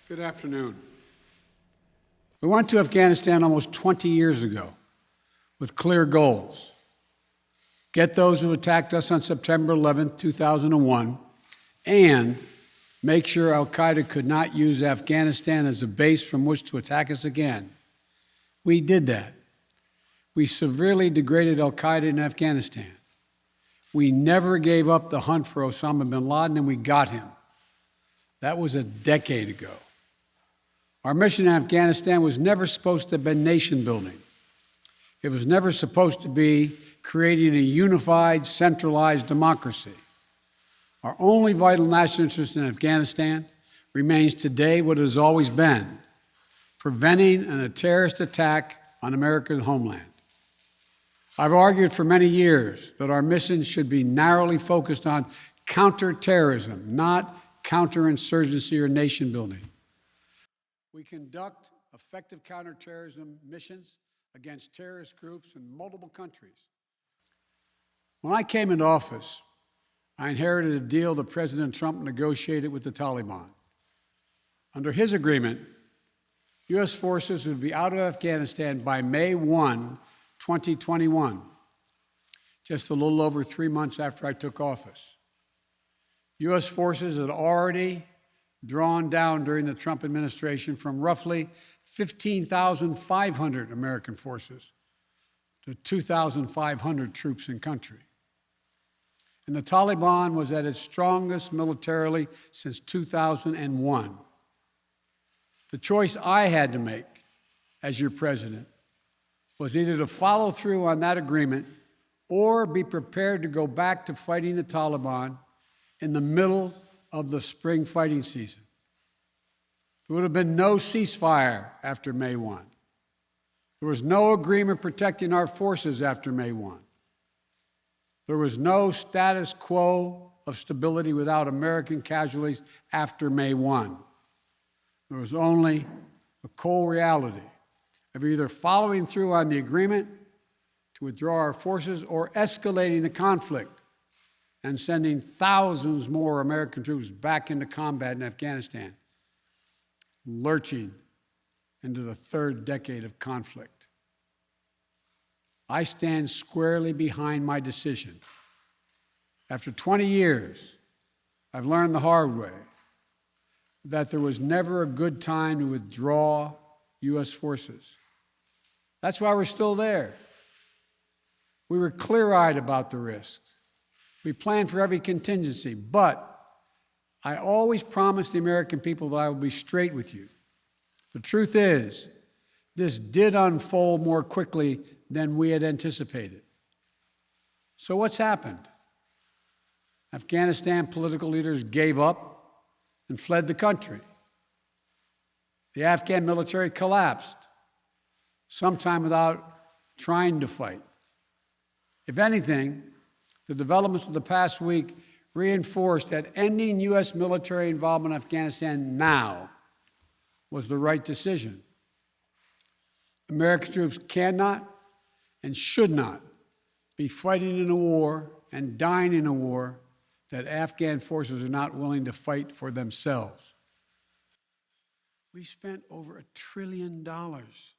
Good afternoon. We went to Afghanistan almost 20 years ago with clear goals. Get those who attacked us on September 11, 2001, and make sure al-Qaeda could not use Afghanistan as a base from which to attack us again. We did that. We severely degraded al-Qaeda in Afghanistan. We never gave up the hunt for Osama bin Laden, and we got him. That was a decade ago. Our mission in Afghanistan was never supposed to have been nation building. It was never supposed to be creating a unified, centralized democracy. Our only vital national interest in Afghanistan remains today what it has always been: preventing a terrorist attack on America's homeland. I've argued for many years that our mission should be narrowly focused on counterterrorism, not counterinsurgency or nation building. We conduct effective counterterrorism missions against terrorist groups in multiple countries. When I came into office, I inherited a deal that President Trump negotiated with the Taliban. Under his agreement, U.S. forces would be out of Afghanistan by May 1, 2021, just a little over 3 months after I took office. U.S. forces had already drawn down during the Trump administration from roughly 15,500 American forces to 2,500 troops in country. And the Taliban was at its strongest militarily since 2001. The choice I had to make as your president was either to follow through on that agreement or be prepared to go back to fighting the Taliban in the middle of the spring fighting season. There would have been no ceasefire after May 1. There was no agreement protecting our forces after May 1. There was no status quo of stability without American casualties after May 1. There was only the cold reality of either following through on the agreement to withdraw our forces or escalating the conflict and sending thousands more American troops back into combat in Afghanistan, lurching into the third decade of conflict. I stand squarely behind my decision. After 20 years, I've learned the hard way that there was never a good time to withdraw U.S. forces. That's why we're still there. We were clear-eyed about the risks. We planned for every contingency, but I always promised the American people that I would be straight with you. The truth is, this did unfold more quickly than we had anticipated. So what's happened? Afghanistan political leaders gave up and fled the country. The Afghan military collapsed, sometime without trying to fight. If anything, the developments of the past week reinforced that ending U.S. military involvement in Afghanistan now was the right decision. American troops cannot and should not be fighting in a war and dying in a war that Afghan forces are not willing to fight for themselves. We spent over $1 trillion